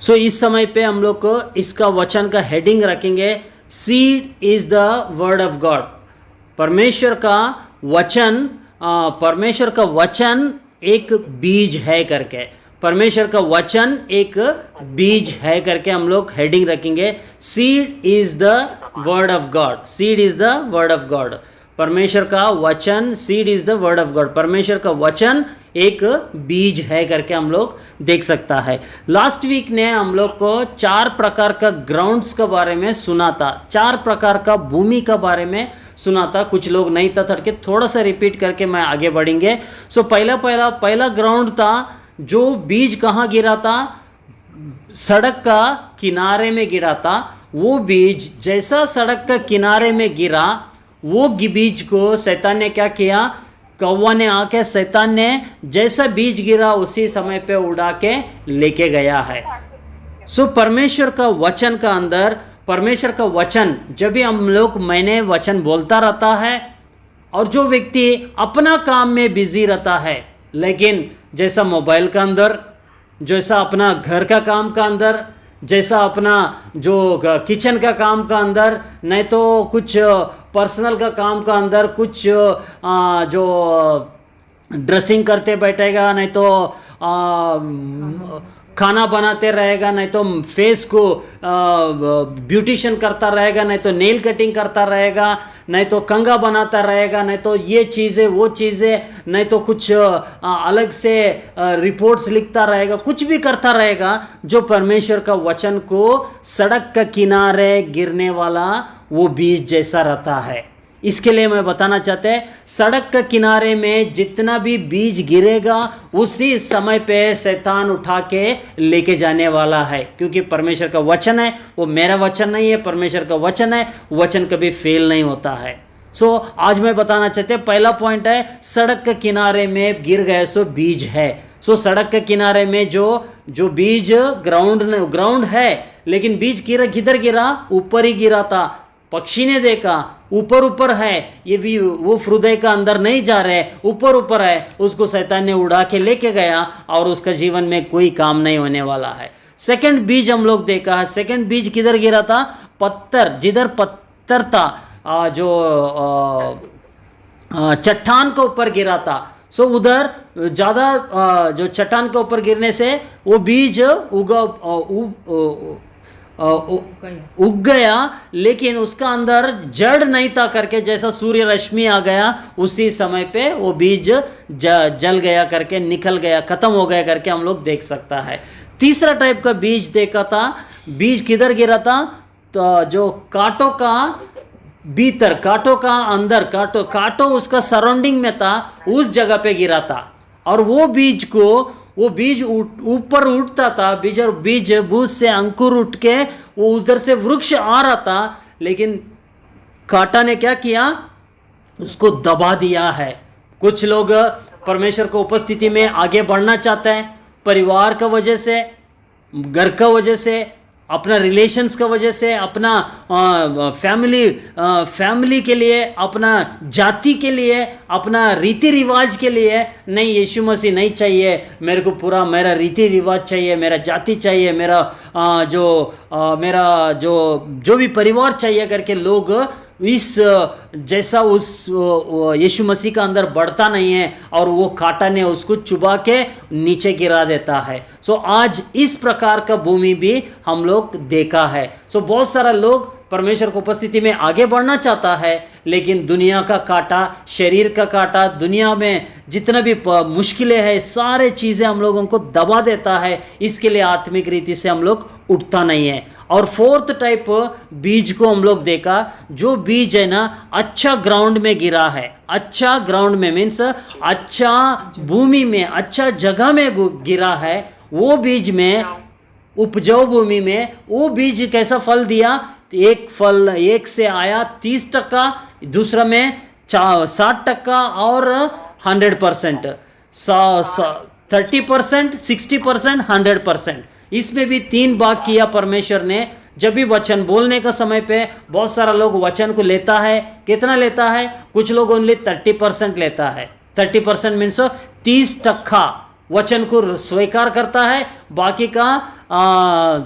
सो इस समय पे हम लोग को इसका वचन का हेडिंग रखेंगे, seed is the word of God. परमेश्वर का वचन एक बीज है करके, परमेश्वर का वचन एक बीज है करके हम लोग हेडिंग रखेंगे, seed is the word of God. Seed is the word of God, परमेश्वर का वचन, seed is the word of God, परमेश्वर का वचन एक बीज है करके हम लोग देख सकता है। लास्ट वीक ने हम लोग को 4 प्रकार का ग्राउंड्स के बारे में सुना था, 4 प्रकार का भूमि के बारे में सुना था। कुछ लोग नहीं था थड़के, थोड़ा सा रिपीट करके मैं आगे बढ़ेंगे। सो पहला ग्राउंड था, जो बीज कहाँ गिरा था, सड़क का किनारे में गिरा था। वो बीज जैसा सड़क का किनारे में गिरा, वो बीज को शैतान ने क्या किया, कौवा ने आके शैतान ने जैसा बीज गिरा उसी समय पे उड़ा के लेके गया है। सो परमेश्वर का वचन का अंदर, परमेश्वर का वचन जब भी हम लोग मैंने वचन बोलता रहता है, और जो व्यक्ति अपना काम में बिजी रहता है, लेकिन जैसा मोबाइल का अंदर, जैसा अपना घर का काम का अंदर, जैसा अपना जो किचन का काम का अंदर, नहीं तो कुछ पर्सनल का काम का अंदर, कुछ जो ड्रेसिंग करते बैठेगा, नहीं तो खाना बनाते रहेगा, नहीं तो फेस को ब्यूटिशियन करता रहेगा, नहीं तो नेल कटिंग करता रहेगा, नहीं तो कंघा बनाता रहेगा, नहीं तो ये चीज़ें वो चीज़ें, नहीं तो कुछ अलग से रिपोर्ट्स लिखता रहेगा, कुछ भी करता रहेगा, जो परमेश्वर का वचन को सड़क का किनारे गिरने वाला वो बीज जैसा रहता है। इसके लिए मैं बताना चाहते हैं, सड़क के किनारे में जितना भी बीज गिरेगा उसी समय पे शैतान उठा के लेके जाने वाला है, क्योंकि परमेश्वर का वचन है, वो मेरा वचन नहीं है, परमेश्वर का वचन है, वचन कभी फेल नहीं होता है। सो आज मैं बताना चाहते हैं, पहला पॉइंट है, सड़क के किनारे में गिर गए सो बीज है। सो सड़क के किनारे में जो बीज ग्राउंड है, लेकिन बीज किधर गिरा, ऊपर ही गिरा था। पक्षी ने देखा ऊपर है, ये भी वो हृदय का अंदर नहीं जा रहे, ऊपर है, उसको शैतान ने उड़ा के लेके गया और उसका जीवन में कोई काम नहीं होने वाला है। सेकंड बीज हम लोग देखा है, सेकंड बीज किधर गिरा था, पत्थर, जिधर पत्थर था, जो चट्टान के ऊपर गिरा था। सो उधर ज़्यादा जो चट्टान के ऊपर गिरने से वो बीज उग गया, लेकिन उसका अंदर जड़ नहीं था करके, जैसा सूर्य रश्मि आ गया उसी समय पे वो बीज जल गया करके, निकल गया, खत्म हो गया करके हम लोग देख सकता है। तीसरा टाइप का बीज देखा था, बीज किधर गिरा था, तो जो कांटों का भीतर, कांटों का अंदर, कांटों उसका सराउंडिंग में था, उस जगह पे गिरा था। और वो बीज ऊपर उठता था, बीज बूझ से अंकुर उठ के वो उधर से वृक्ष आ रहा था, लेकिन कांटा ने क्या किया, उसको दबा दिया है। कुछ लोग परमेश्वर को उपस्थिति में आगे बढ़ना चाहते हैं, परिवार का वजह से, घर का वजह से, अपना रिलेशंस का वजह से, अपना फैमिली के लिए, अपना जाति के लिए, अपना रीति रिवाज के लिए, नहीं यीशु मसीह नहीं चाहिए मेरे को, पूरा मेरा रीति रिवाज चाहिए, मेरा जाति चाहिए, मेरा जो भी परिवार चाहिए करके लोग इस जैसा उस यीशु मसीह का अंदर बढ़ता नहीं है, और वो कांटा ने उसको चुबा के नीचे गिरा देता है। सो आज इस प्रकार का भूमि भी हम लोग देखा है। सो बहुत सारा लोग परमेश्वर की उपस्थिति में आगे बढ़ना चाहता है, लेकिन दुनिया का कांटा, शरीर का कांटा, दुनिया में जितना भी मुश्किलें हैं, सारे चीज़ें हम लोगों को दबा देता है। इसके लिए आत्मिक रीति से हम लोग उठता नहीं है। और फोर्थ टाइप बीज को हम लोग देखा, जो बीज है ना अच्छा ग्राउंड में गिरा है, अच्छा ग्राउंड में मीन्स अच्छा भूमि में, अच्छा जगह में गिरा है, वो बीज में, उपजाऊ भूमि में वो बीज कैसा फल दिया, एक से आया 30%, दूसरा में 60% और 100%, 30%, 60%, 100%। इसमें भी 3 भाग किया परमेश्वर ने। जब भी वचन बोलने का समय पे बहुत सारा लोग वचन को लेता है, कितना लेता है, कुछ लोग ओनली 30% लेता है। 30% मीन्स 30% वचन को स्वीकार करता है, बाकी का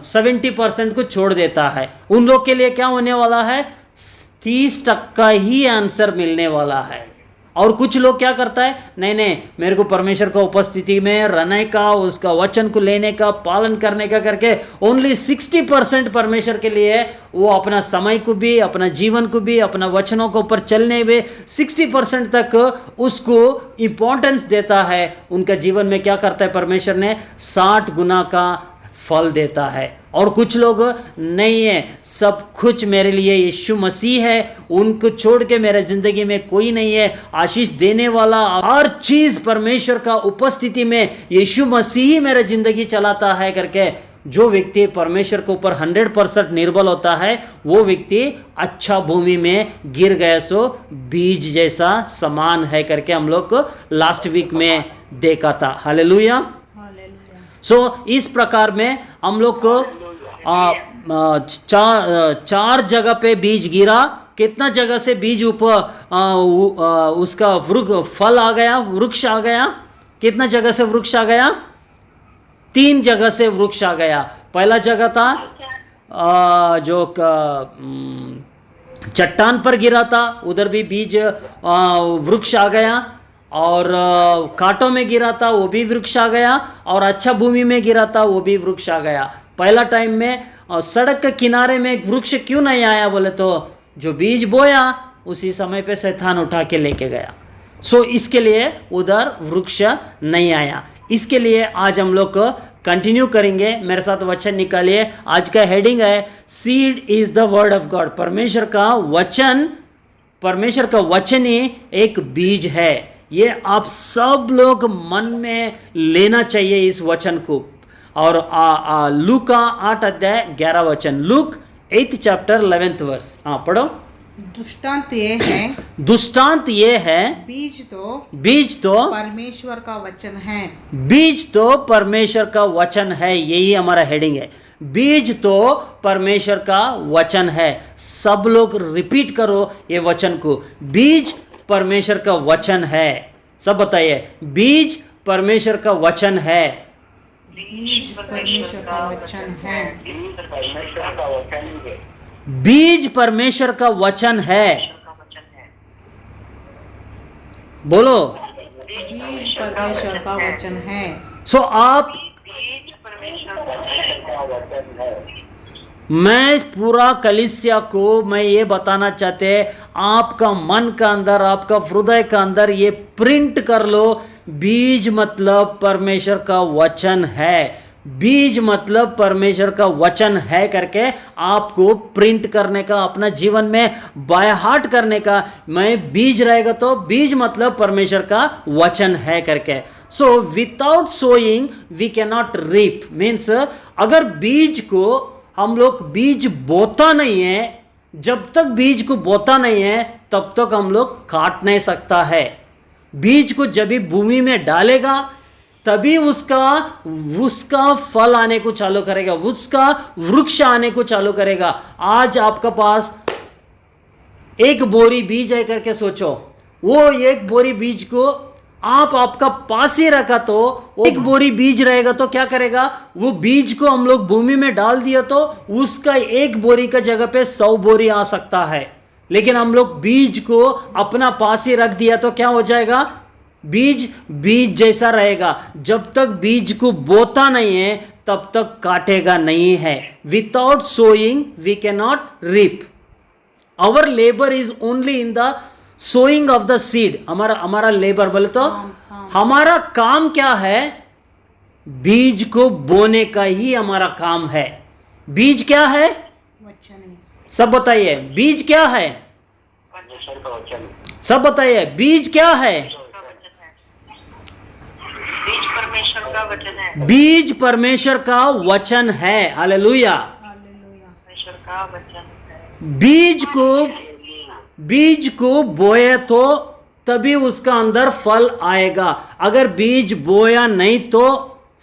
70% को छोड़ देता है, उन लोग के लिए क्या होने वाला है? 30% ही आंसर मिलने वाला है। और कुछ लोग क्या करता है, नहीं नहीं मेरे को परमेश्वर का उपस्थिति में रहने का, उसका वचन को लेने का, पालन करने का करके ओनली 60% परमेश्वर के लिए वो अपना समय को भी, अपना जीवन को भी, अपना वचनों के ऊपर चलने में 60% तक उसको इम्पोर्टेंस देता है। उनका जीवन में क्या करता है परमेश्वर ने? 60 गुना का फल देता है। और कुछ लोग नहीं है, सब कुछ मेरे लिए यीशु मसीह है, उनको छोड़ के मेरे जिंदगी में कोई नहीं है, आशीष देने वाला हर चीज परमेश्वर का उपस्थिति में यीशु मसीह ही मेरा जिंदगी चलाता है करके जो व्यक्ति परमेश्वर के ऊपर 100% निर्भर होता है, वो व्यक्ति अच्छा भूमि में गिर गया सो बीज जैसा समान है करके हम लोग लास्ट वीक में देखा था। हालेलुया। सो इस प्रकार में हम लोग को चार जगह पे बीज गिरा। कितना जगह से बीज ऊपर उसका फल आ गया, वृक्ष आ गया? कितना जगह से वृक्ष आ गया? 3 जगह से वृक्ष आ गया। पहला जगह था जो चट्टान पर गिरा था, उधर भी बीज वृक्ष आ गया। और कांटों में गिरा था, वो भी वृक्ष आ गया। और अच्छा भूमि में गिरा था, वो भी वृक्ष आ गया। पहला टाइम में सड़क के किनारे में वृक्ष क्यों नहीं आया बोले तो जो बीज बोया उसी समय पे शैतान उठा के लेके गया। सो इसके लिए उधर वृक्ष नहीं आया। इसके लिए आज हम लोग कंटिन्यू करेंगे। मेरे साथ वचन निकालिए। आज का हेडिंग है seed is the word of God. परमेश्वर का वचन ही एक बीज है। ये आप सब लोग मन में लेना चाहिए इस वचन को। और लूका 8 अध्याय 11 वचन, लूक 8 चैप्टर 11th वर्स। हाँ पढ़ो। दृष्टांत ये है बीज तो परमेश्वर का वचन है। बीज तो परमेश्वर का वचन है, यही हमारा हेडिंग है। बीज तो परमेश्वर का वचन है। सब लोग रिपीट करो ये वचन को, बीज परमेश्वर का वचन है। सब बताइए, बीज परमेश्वर का वचन है। बीज परमेश्वर का वचन है। बीज परमेश्वर का वचन है। बोलो, बीज परमेश्वर का वचन है। सो आप, मैं पूरा कलीसिया को मैं ये बताना चाहते, आपका मन का अंदर, आपका हृदय का अंदर ये प्रिंट कर लो, बीज मतलब परमेश्वर का वचन है। बीज मतलब परमेश्वर का वचन है करके आपको प्रिंट करने का, अपना जीवन में बाय हार्ट करने का। मैं बीज रहेगा तो बीज मतलब परमेश्वर का वचन है करके। So without sowing we can not reap. Means अगर बीज को हम लोग बीज बोता नहीं है, जब तक बीज को बोता नहीं है तब तक हम लोग काट नहीं सकता है। बीज को जब भी भूमि में डालेगा तभी उसका फल आने को चालू करेगा, उसका वृक्ष आने को चालू करेगा। आज आपका पास एक बोरी बीज है करके सोचो, वो एक बोरी बीज को आपका पास ही रखा तो एक बोरी बीज रहेगा तो क्या करेगा? वो बीज को हम लोग भूमि में डाल दिया तो उसका एक बोरी का जगह पे 100 बोरी आ सकता है। लेकिन हम लोग बीज को अपना पास ही रख दिया तो क्या हो जाएगा? बीज जैसा रहेगा। जब तक बीज को बोता नहीं है तब तक काटेगा नहीं है। Without sowing we can not reap. Our labour is only in the sowing of the seed. हमारा लेबर बोले तो हमारा काम क्या है? बीज को बोने का ही हमारा काम है। बीज क्या है? वचन। सब बताइए, बीज क्या है? सब बताइए, बीज क्या है? बीज परमेश्वर का वचन है। बीज परमेश्वर का वचन है। हालेलुया। परमेश्वर का वचन है। बीज को बोए तो तभी उसका अंदर फल आएगा। अगर बीज बोया नहीं तो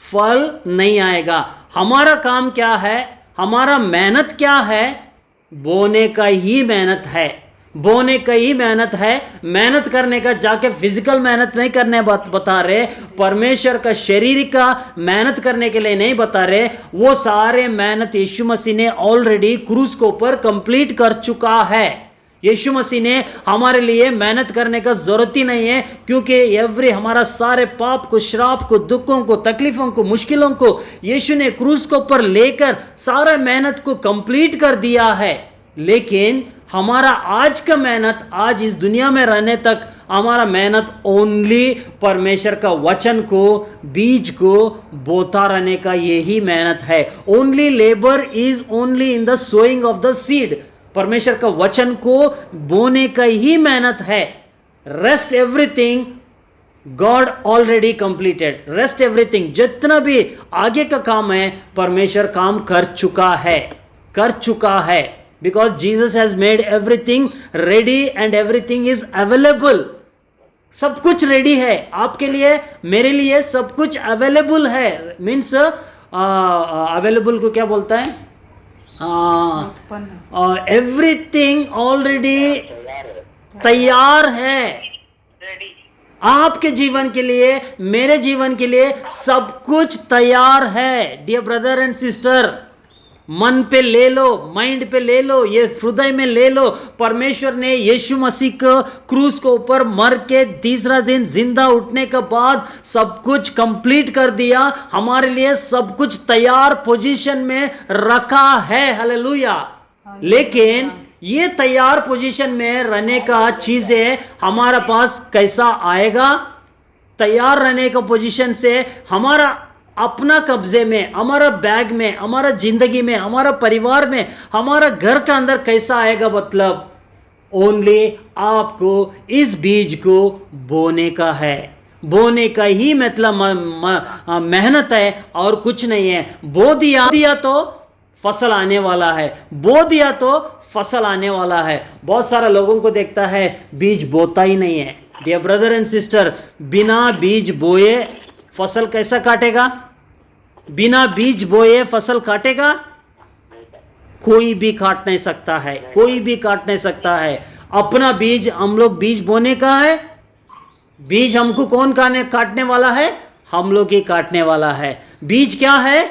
फल नहीं आएगा। हमारा काम क्या है? हमारा मेहनत क्या है? बोने का ही मेहनत है। बोने का ही मेहनत है। मेहनत करने का जाके फिजिकल मेहनत नहीं करने बता रहे, परमेश्वर का शरीर का मेहनत करने के लिए नहीं बता रहे। वो सारे मेहनत यीशु मसीह ने ऑलरेडी क्रूस के ऊपर कंप्लीट कर चुका है। यीशु मसीह ने हमारे लिए मेहनत करने का जरूरत ही नहीं है, क्योंकि हमारा सारे पाप को, श्राप को, दुखों को, तकलीफों को, मुश्किलों को यीशु ने क्रूस के ऊपर लेकर सारा मेहनत को कंप्लीट कर दिया है। लेकिन हमारा आज का मेहनत, आज इस दुनिया में रहने तक हमारा मेहनत ओनली परमेश्वर का वचन को, बीज को बोता रहने का यही मेहनत है। Only labour is only in the sowing of the seed. परमेश्वर का वचन को बोने का ही मेहनत है। Rest everything God already completed. Rest everything, जितना भी आगे का काम है परमेश्वर काम कर चुका है। Because Jesus has made everything ready and everything is available. सब कुछ रेडी है आपके लिए, मेरे लिए सब कुछ अवेलेबल है। मीन्स अवेलेबल को क्या बोलता है? एवरीथिंग ऑलरेडी तैयार है आपके जीवन के लिए, मेरे जीवन के लिए सब कुछ तैयार है। डियर ब्रदर एंड सिस्टर, मन पे ले लो, माइंड पे ले लो, ये हृदय में ले लो। परमेश्वर ने यीशु मसीह को क्रूस के ऊपर मर के तीसरा दिन जिंदा उठने के बाद सब कुछ कंप्लीट कर दिया। हमारे लिए सब कुछ तैयार पोजीशन में रखा है। हालेलुया। लेकिन ये तैयार पोजीशन में रहने का चीजें हमारा पास कैसा आएगा? तैयार रहने का पोजीशन से हमारा अपना कब्जे में, हमारा बैग में, हमारा जिंदगी में, हमारा परिवार में, हमारा घर का अंदर कैसा आएगा? मतलब ओनली आपको इस बीज को बोने का है। बोने का ही मतलब मेहनत है और कुछ नहीं है। बो दिया तो फसल आने वाला है, बो दिया तो फसल आने वाला है। बहुत सारे लोगों को देखता है बीज बोता ही नहीं है। डियर ब्रदर एंड सिस्टर, बिना बीज बोए फसल कैसा काटेगा? बिना बीज बोए फसल काटेगा? कोई भी काट नहीं सकता है, कोई भी काट नहीं सकता है। अपना बीज, हम लोग बीज बोने का है। बीज हमको कौन काटने वाला है? हम लोग ही काटने वाला है। बीज क्या है?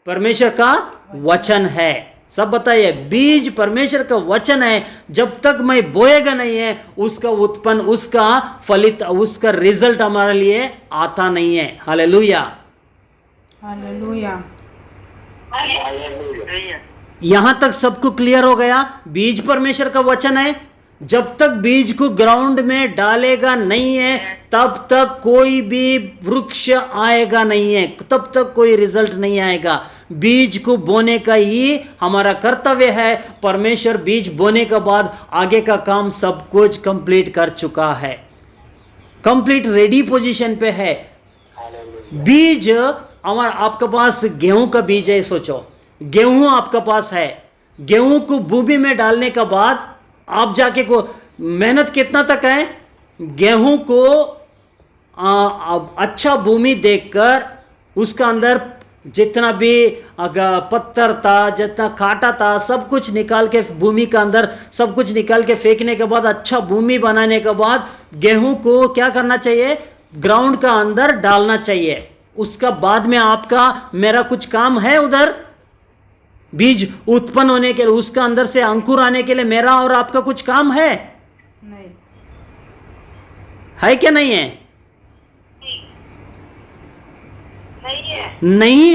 परमेश्वर का वचन है। सब बताइए, बीज परमेश्वर का वचन है। जब तक मैं बोएगा नहीं है, उसका उत्पन्न, उसका फलित, उसका रिजल्ट हमारे लिए आता नहीं है। Hallelujah, hallelujah. यहां तक सबको क्लियर हो गया? बीज परमेश्वर का वचन है। जब तक बीज को ग्राउंड में डालेगा नहीं है, तब तक कोई भी वृक्ष आएगा नहीं है, तब तक कोई रिजल्ट नहीं आएगा। बीज को बोने का ही हमारा कर्तव्य है। परमेश्वर बीज बोने के बाद आगे का काम सब कुछ कंप्लीट कर चुका है, कंप्लीट रेडी पोजीशन पे है। बीज हमारा, आपके पास गेहूं का बीज है, सोचो गेहूं आपके पास है। गेहूं को भूमि में डालने के बाद आप जाके को मेहनत कितना तक है? गेहूं को अच्छा भूमि देखकर उसका अंदर जितना भी पत्थर था, जितना कांटा था, सब कुछ निकाल के भूमि का अंदर सब कुछ निकाल के फेंकने के बाद, अच्छा भूमि बनाने के बाद गेहूं को क्या करना चाहिए? ग्राउंड का अंदर डालना चाहिए। उसका बाद में आपका मेरा कुछ काम है उधर? बीज उत्पन्न होने के लिए, उसका अंदर से अंकुर आने के लिए मेरा और आपका कुछ काम है? नहीं है क्या? नहीं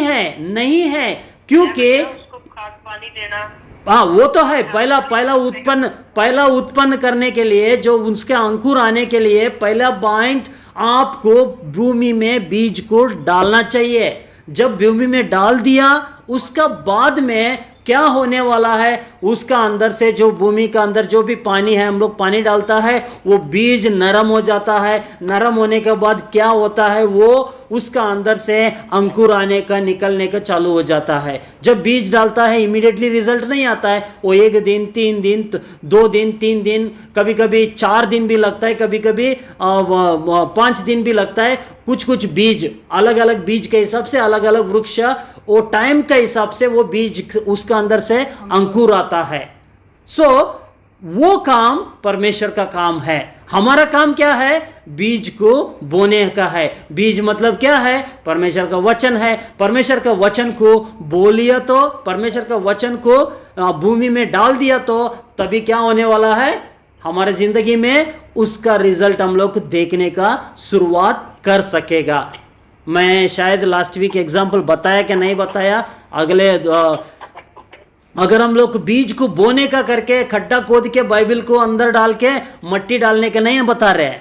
है? नहीं है। क्योंकि उसको खाद पानी देना, हाँ वो तो है। पहला उत्पन्न करने के लिए, जो उसके अंकुर आने के लिए पहला पॉइंट आपको भूमि में बीज को डालना चाहिए। जब भूमि में डाल दिया, उसका बाद में क्या होने वाला है? उसका अंदर से जो भूमि का अंदर जो भी पानी है, हम लोग पानी डालता है, वो बीज नरम हो जाता है। नरम होने के बाद क्या होता है? वो उसका अंदर से अंकुर आने का, निकलने का चालू हो जाता है। जब बीज डालता है इमीडिएटली रिजल्ट नहीं आता है। वो 1 दिन, 3 दिन, 2 दिन, 3 दिन, कभी कभी 4 दिन भी लगता है, कभी कभी 5 दिन भी लगता है। कुछ बीज, अलग अलग बीज के हिसाब से अलग अलग वृक्ष, वो टाइम के हिसाब से वो बीज उसका अंदर से अंकुर आता है। सो वो काम परमेश्वर का काम है। हमारा काम क्या है? बीज को बोने का है। बीज मतलब क्या है? परमेश्वर का वचन है। परमेश्वर का वचन को बो लिया तो, परमेश्वर का वचन को भूमि में डाल दिया तो तभी क्या होने वाला है? हमारे जिंदगी में उसका रिजल्ट हम लोग देखने का शुरुआत कर सकेगा। मैं शायद लास्ट वीक एग्जाम्पल बताया कि नहीं बताया, अगर हम लोग बीज को बोने का करके खड्डा खोद के बाइबल को अंदर डाल के मट्टी डालने का नहीं बता रहे।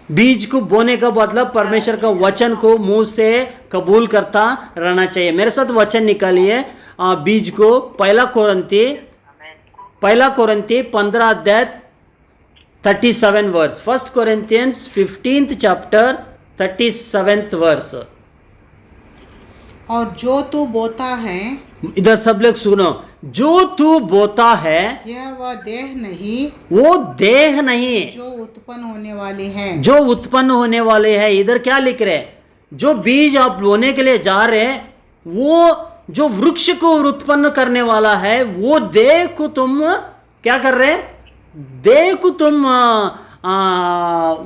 बीज को बोने का मतलब परमेश्वर का वचन को मुंह से कबूल करता रहना चाहिए। मेरे साथ वचन निकालिए बीज को। पहला कोरिन्थी 15 अध्याय 37 verse. 1 Corinthians 15th chapter 37th verse. और जो तू बोता है, इधर सब लोग सुनो, जो तू बोता है यह वह देह नहीं, वो देह नहीं जो उत्पन्न होने वाली है, जो उत्पन्न होने वाले हैं। इधर क्या लिख रहे? जो बीज आप बोने के लिए जा रहे हैं, वो जो वृक्ष को उत्पन्न करने वाला है, वो देह को तुम क्या कर रहे? देह को तुम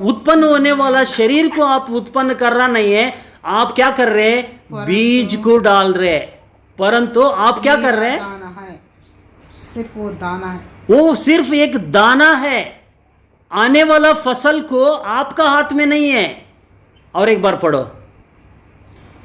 उत्पन्न होने वाला शरीर को आप उत्पन्न कर रहा नहीं है। आप क्या कर रहे? बीज को डाल रहे। परंतु आप क्या कर रहे? दाना है, सिर्फ वो दाना है, वो सिर्फ एक दाना है। आने वाला फसल को आपका हाथ में नहीं है। और एक बार पढ़ो।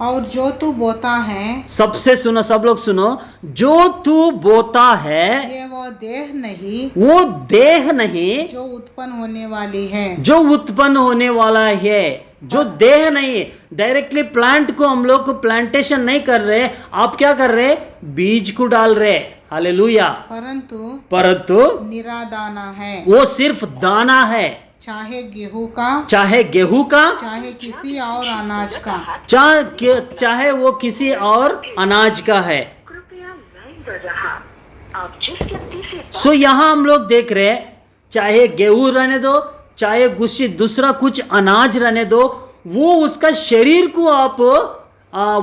और जो तू बोता है, सबसे सुनो, सब लोग सुनो, जो तू बोता है ये वो देह नहीं, वो देह नहीं जो उत्पन्न होने वाली है, जो उत्पन्न होने वाला है, जो देह नहीं। डायरेक्टली प्लांट को हम लोग प्लांटेशन नहीं कर रहे। आप क्या कर रहे? बीज को डाल रहे। हालेलुया। परंतु निरादाना है, वो सिर्फ दाना है। चाहे गेहूं का, चाहे किसी और अनाज का, चाहे वो किसी और अनाज का है। कृपया लाइन पर रहा। आप जिस व्यक्ति से सो यहाँ हम लोग देख रहे हैं, चाहे गेहूं रहने दो, चाहे दूसरा कुछ अनाज रहने दो, वो उसका शरीर को आप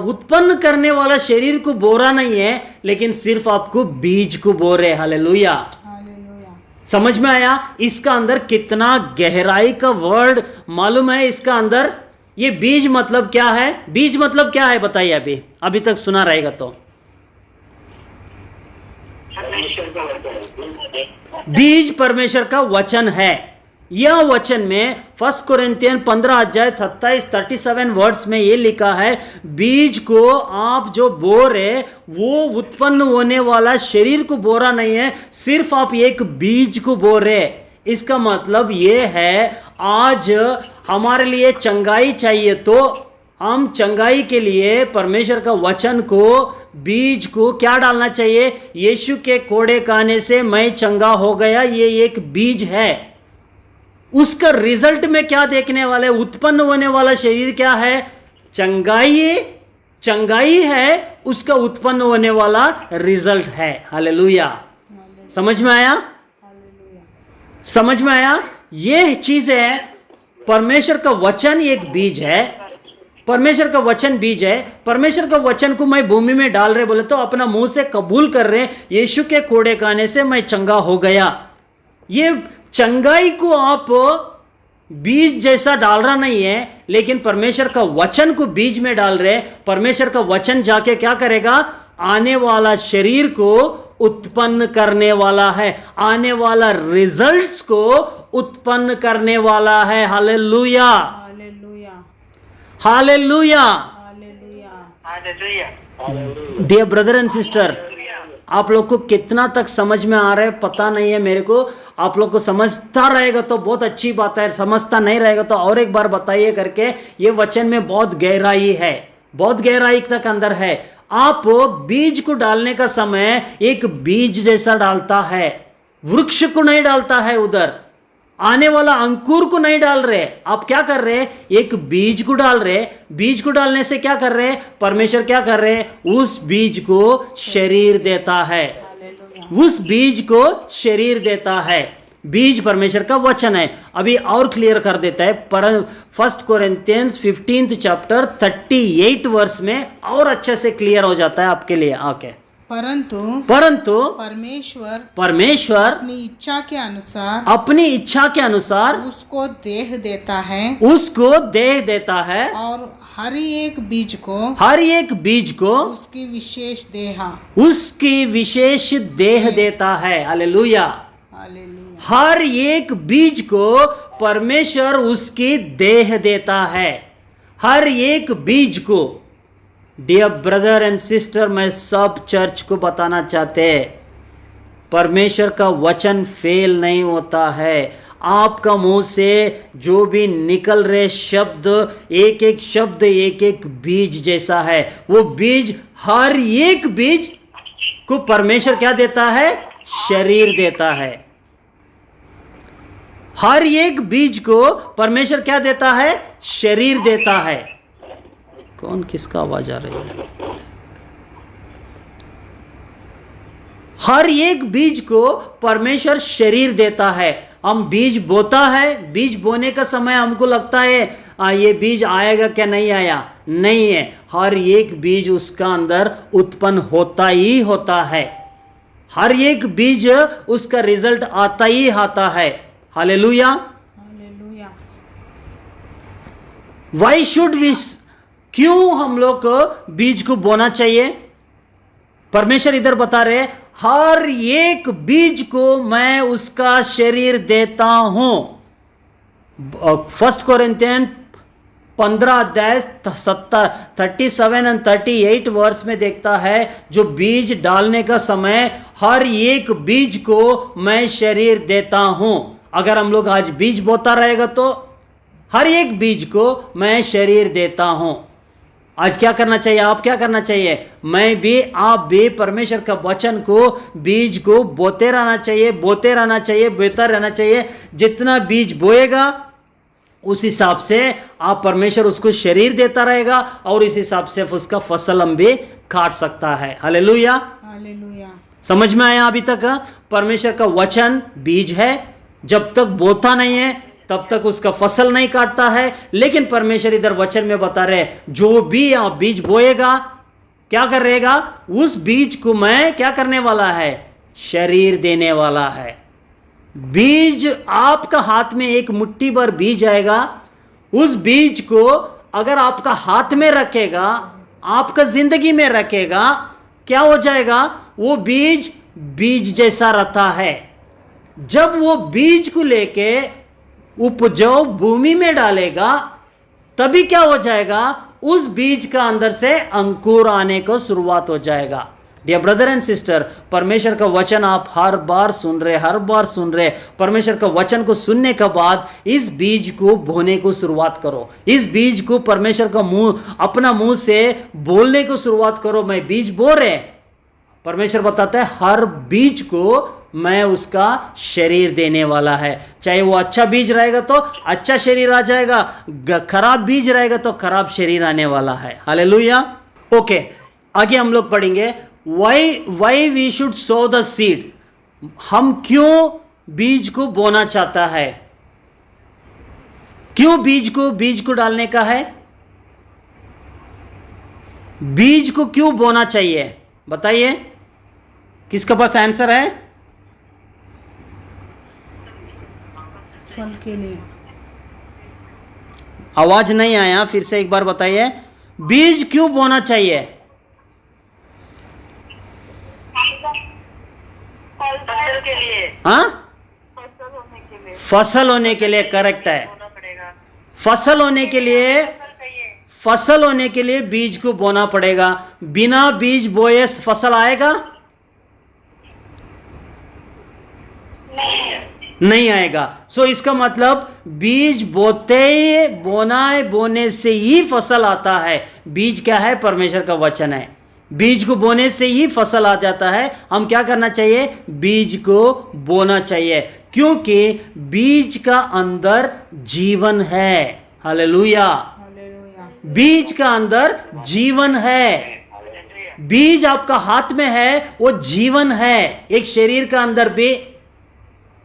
उत्पन्न करने वाला शरीर को बो रहा नहीं है, लेकिन सिर्फ आपको बीज को बो रहे। हालेलुया। समझ में आया? इसका अंदर कितना गहराई का वर्ड मालूम है? इसका अंदर ये बीज मतलब क्या है? बीज मतलब क्या है बताइए? अभी तक सुना रहेगा तो। बीज परमेश्वर का वचन है। यह वचन में 1 Corinthians 15 अध्याय 37 वर्ड्स में ये लिखा है, बीज को आप जो बो रहे वो उत्पन्न होने वाला शरीर को बो रहा नहीं है, सिर्फ आप एक बीज को बो रहे। इसका मतलब ये है, आज हमारे लिए चंगाई चाहिए तो हम चंगाई के लिए परमेश्वर का वचन को, बीज को क्या डालना चाहिए? यीशु के कोड़े खाने से मैं चंगा हो गया, ये एक बीज है। उसका रिजल्ट में क्या देखने वाले? उत्पन्न होने वाला शरीर क्या है? चंगाई है, उसका उत्पन्न होने वाला रिजल्ट है। हालेलुया। समझ में आया? समझ में आया? ये चीज है, परमेश्वर का वचन एक बीज है। परमेश्वर का वचन बीज है। परमेश्वर का वचन को मैं भूमि में डाल रहे बोले तो अपना मुंह से कबूल कर रहे, यीशु के कोड़े खाने से मैं चंगा हो गया। ये चंगाई को आप बीज जैसा डाल रहा नहीं है, लेकिन परमेश्वर का वचन को बीज में डाल रहे। परमेश्वर का वचन जाके क्या करेगा? आने वाला शरीर को उत्पन्न करने वाला है, आने वाला रिजल्ट्स को उत्पन्न करने वाला है। Hallelujah, hallelujah, hallelujah. Dear brother and sister, आप लोग को कितना तक समझ में आ रहा है पता नहीं है मेरे को। आप लोग को समझता रहेगा तो बहुत अच्छी बात है, समझता नहीं रहेगा तो और एक बार बताइए करके। ये वचन में बहुत गहराई है, बहुत गहराई तक अंदर है। आप बीज को डालने का समय एक बीज जैसा डालता है, वृक्ष को नहीं डालता है, उधर आने वाला अंकुर को नहीं डाल रहे। आप क्या कर रहे? एक बीज को डाल रहे। बीज को डालने से क्या कर रहे? परमेश्वर क्या कर रहे? उस बीज को शरीर देता है, उस बीज को शरीर देता है। बीज परमेश्वर का वचन है। अभी और क्लियर कर देता है, पर 1 Corinthians 15th चैप्टर 38 वर्स में और अच्छे से क्लियर हो जाता है आपके लिए। ओके, परंतु परमेश्वर अपनी इच्छा के अनुसार अपनी इच्छा के अनुसार उसको देह देता है और हर एक बीज को उसकी विशेष देह देता है। हालेलुया। हालेलुया। हर एक बीज को परमेश्वर उसकी देह देता है, हर एक बीज को। डियर ब्रदर एंड सिस्टर, मैं सब चर्च को बताना चाहते हैं, परमेश्वर का वचन फेल नहीं होता है। आपका मुंह से जो भी निकल रहे शब्द, एक एक शब्द एक एक बीज जैसा है। वो बीज, हर एक बीज को परमेश्वर क्या देता है? शरीर देता है। हर एक बीज को परमेश्वर क्या देता है? शरीर देता है। कौन, किसका आवाज आ रही है? हर एक बीज को परमेश्वर शरीर देता है। हम बीज बोता है, बीज बोने का समय हमको लगता है ये बीज आएगा क्या, नहीं आया, नहीं है। हर एक बीज उसका अंदर उत्पन्न होता ही होता है, हर एक बीज उसका रिजल्ट आता ही आता है। Hallelujah. Hallelujah. Why should we, क्यों हम लोग को बीज को बोना चाहिए? परमेश्वर इधर बता रहे, हर एक बीज को मैं उसका शरीर देता हूं। 1 कोरिन्थियन 15 अध्याय 37 और 38 वर्ष में देखता है, जो बीज डालने का समय हर एक बीज को मैं शरीर देता हूं। अगर हम लोग आज बीज बोता रहेगा तो हर एक बीज को मैं शरीर देता हूं। आज क्या करना चाहिए? आप क्या करना चाहिए? मैं भी, आप भी परमेश्वर का वचन को, बीज को बोते रहना चाहिए, बोते रहना चाहिए, बोता रहना चाहिए। जितना बीज बोएगा उस हिसाब से आप, परमेश्वर उसको शरीर देता रहेगा और इस हिसाब से उसका फसल हम भी काट सकता है। हालेलुया। हालेलुया। समझ में आया अभी तक? परमेश्वर का वचन बीज है, जब तक बोता नहीं है तब तक उसका फसल नहीं काटता है। लेकिन परमेश्वर इधर वचन में बता रहे, जो भी आप बीज बोएगा क्या कर रहेगा? उस बीज को मैं क्या करने वाला है? शरीर देने वाला है। बीज आपका हाथ में एक मुट्ठी भर बीज आएगा, उस बीज को अगर आपका हाथ में रखेगा, आपका जिंदगी में रखेगा, क्या हो जाएगा? वो बीज बीज जैसा रहता है। जब वो बीज को लेके उपजाऊ भूमि में डालेगा, तभी क्या हो जाएगा? उस बीज का अंदर से अंकुर आने को शुरुआत हो जाएगा। डियर ब्रदर एंड सिस्टर, परमेश्वर का वचन आप हर बार सुन रहे। परमेश्वर का वचन को सुनने के बाद इस बीज को बोने को शुरुआत करो। इस बीज को परमेश्वर का मुंह, अपना मुंह से बोलने को शुरुआत करो, मैं बीज बो रहे। परमेश्वर बताता है, हर बीज को मैं उसका शरीर देने वाला है। चाहे वो अच्छा बीज रहेगा तो अच्छा शरीर आ जाएगा, खराब बीज रहेगा तो खराब शरीर आने वाला है। हालेलुया। ओके, आगे हम लोग पढ़ेंगे, why we should sow the seed. हम क्यों बीज को बोना चाहता है? क्यों बीज को डालने का है? बीज को क्यों बोना चाहिए? बताइए, किसके पास आंसर है? फल के लिए। आवाज नहीं आया, फिर से एक बार बताइए, बीज क्यों बोना चाहिए? फसल के लिए। हाँ, फसल होने के लिए। फसल होने के लिए, करेक्ट है। फसल होने के लिए, फसल होने के लिए बीज को बोना पड़ेगा। बिना बीज बोए फसल आएगा? नहीं आएगा। सो इसका मतलब बीज बोने से ही फसल आता है। बीज क्या है? परमेश्वर का वचन है। बीज को बोने से ही फसल आ जाता है। हम क्या करना चाहिए? बीज को बोना चाहिए, क्योंकि बीज का अंदर जीवन है। हालेलुया। बीज का अंदर जीवन है। बीज आपका हाथ में है, वो जीवन है। एक शरीर का अंदर भी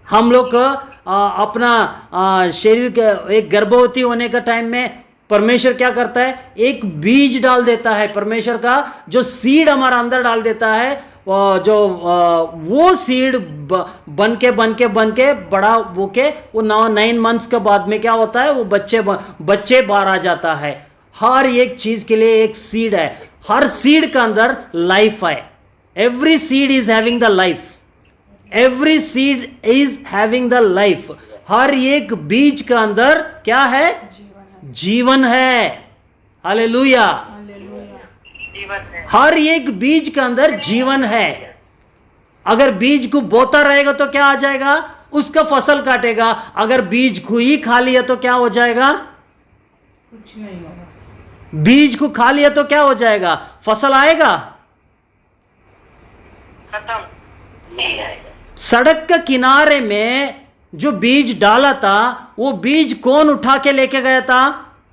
हम लोग अपना शरीर के एक गर्भवती होने का टाइम में परमेश्वर क्या करता है? एक बीज डाल देता है। परमेश्वर का जो सीड हमारा अंदर डाल देता है, वो सीड बन के बड़ा होके वो 9 मंथ्स के बाद में क्या होता है, वो बच्चे बाहर आ जाता है। हर एक चीज के लिए एक सीड है, हर सीड का अंदर लाइफ है। Every seed is having the life, every seed is having the life. हर एक बीज का अंदर क्या है, जीवन है। Hallelujah, hallelujah. जीवन है। हर एक बीज के अंदर जीवन है। अगर बीज को बोता रहेगा तो क्या आ जाएगा, उसका फसल काटेगा। अगर बीज को ही खा लिया तो क्या हो जाएगा, कुछ नहीं होगा। बीज को खा लिया तो क्या हो जाएगा, फसल आएगा, खत्म नहीं आएगा। सड़क के किनारे में जो बीज डाला था, वो बीज कौन उठा के लेके गया था,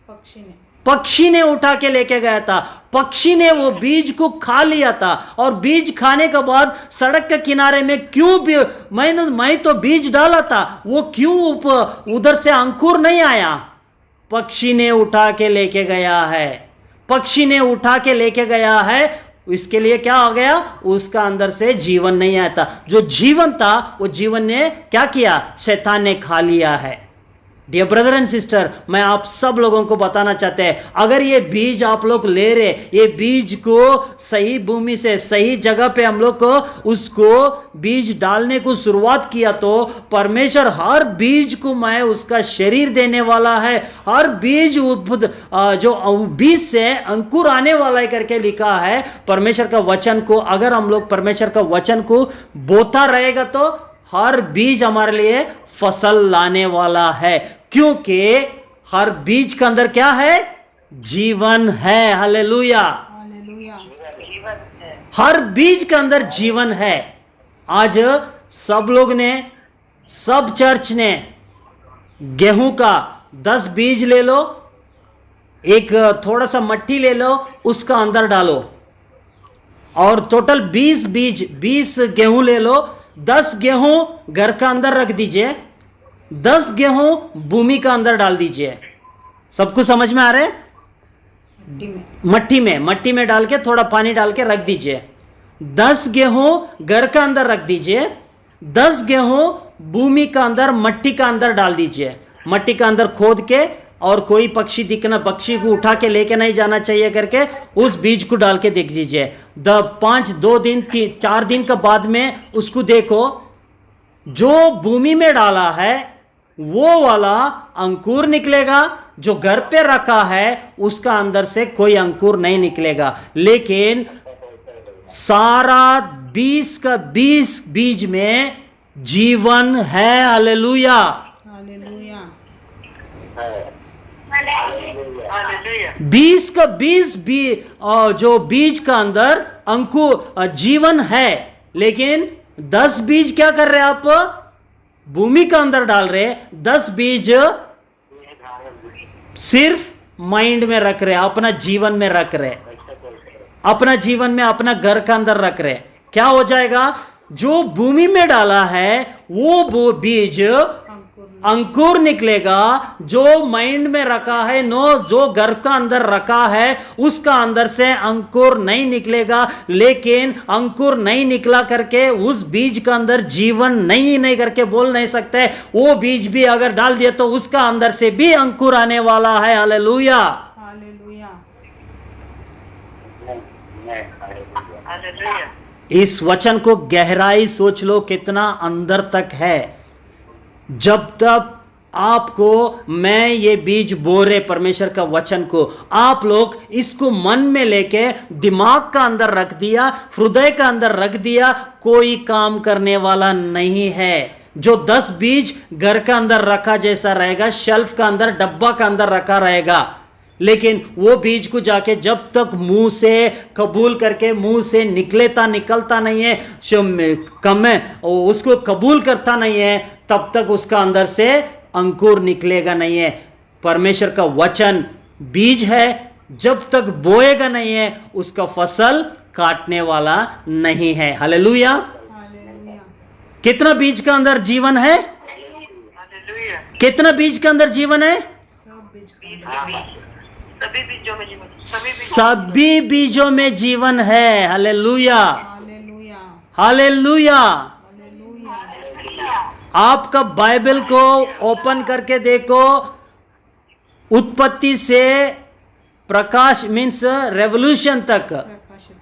पक्षी ने। पक्षी ने उठा के लेके गया था। पक्षी ने वो बीज को खा लिया था, और बीज खाने के बाद सड़क के किनारे में क्यों मैं तो बीज डाला था, वो क्यों उधर से अंकुर नहीं आया, पक्षी ने उठा के लेके गया है। पक्षी ने उठा के लेके गया है, इसके लिए क्या हो गया, उसका अंदर से जीवन नहीं आया था। जो जीवन था वो जीवन ने क्या किया, शैतान ने खा लिया है। डियर ब्रदर एंड सिस्टर, मैं आप सब लोगों को बताना चाहते हैं, अगर ये बीज आप लोग ले रहे, ये बीज को सही भूमि से सही जगह पे हम लोग को उसको बीज डालने को शुरुआत किया, तो परमेश्वर हर बीज को मैं उसका शरीर देने वाला है। हर बीज जो बीज से अंकुर आने वाला है करके लिखा है। परमेश्वर का वचन को अगर हम लोग परमेश्वर का वचन को बोता रहेगा तो हर बीज हमारे लिए फसल लाने वाला है, क्योंकि हर बीज के अंदर क्या है, जीवन है। Hallelujah, hallelujah. जीवन है। हर बीज के अंदर जीवन है। आज सब लोग ने, सब चर्च ने गेहूं का 10 बीज ले लो, एक थोड़ा सा मट्टी ले लो, उसका अंदर डालो, और टोटल 20 बीज, 20 गेहूं ले लो। 10 गेहूं घर का अंदर रख दीजिए, 10 गेहूं भूमि का अंदर डाल दीजिए। सबको समझ में आ रहा है, मट्टी में डाल के थोड़ा पानी डाल के रख दीजिए। 10 गेहूं घर का अंदर रख दीजिए, 10 गेहूं भूमि का अंदर, मट्टी का अंदर डाल दीजिए। मट्टी का अंदर खोद के, और कोई पक्षी दिखना, पक्षी को उठा के लेके नहीं जाना चाहिए करके उस बीज को डाल के देख दीजिए। 2 दिन 4 दिन के बाद में उसको देखो, जो भूमि में डाला है वो वाला अंकुर निकलेगा, जो घर पे रखा है उसका अंदर से कोई अंकुर नहीं निकलेगा। लेकिन सारा 20 का 20 बीज में जीवन है। Hallelujah, hallelujah. हालेलुया। 20 का 20 जो बीज का अंदर अंकुर जीवन है, लेकिन 10 बीज क्या कर रहे हैं आप, भूमि का अंदर डाल रहे। 10 बीज सिर्फ माइंड में रख रहे, अपना जीवन में रख रहे, अपना जीवन में, अपना घर का अंदर रख रहे। क्या हो जाएगा, जो भूमि में डाला है वो बीज अंकुर निकलेगा, जो माइंड में रखा है, जो घर का अंदर रखा है उसका अंदर से अंकुर नहीं निकलेगा। लेकिन अंकुर नहीं निकला करके उस बीज का अंदर जीवन नहीं करके बोल नहीं सकते। वो बीज भी अगर डाल दिया तो उसका अंदर से भी अंकुर आने वाला है। Hallelujah, hallelujah. हालेलुया। इस वचन को गहराई सोच लो, कितना अंदर तक है। जब तक आपको मैं ये बीज बो रहे परमेश्वर का वचन को, आप लोग इसको मन में लेके दिमाग का अंदर रख दिया, हृदय का अंदर रख दिया, कोई काम करने वाला नहीं है। जो 10 बीज घर का अंदर रखा जैसा रहेगा, शेल्फ का अंदर, डब्बा का अंदर रखा रहेगा, लेकिन वो बीज को जाके जब तक मुंह से कबूल करके मुंह से निकलता नहीं है, कम है उसको कबूल करता नहीं है, तब तक उसका अंदर से अंकुर निकलेगा नहीं है। परमेश्वर का वचन बीज है, जब तक बोएगा नहीं है उसका फसल काटने वाला नहीं है। हालेलुया। हालेलुया। कितना बीज का अंदर जीवन है, हालेलुया। कितना बीज का अंदर जीवन है, सब बीज का सभी बीजों में जीवन, सभी बीजों में जीवन है। हालेलुया। हालेलुया। हालेलुया। हालेलुया। आपका बाइबल को ओपन करके देखो, उत्पत्ति से प्रकाश मीन्स रेवोल्यूशन तक, प्रकाशित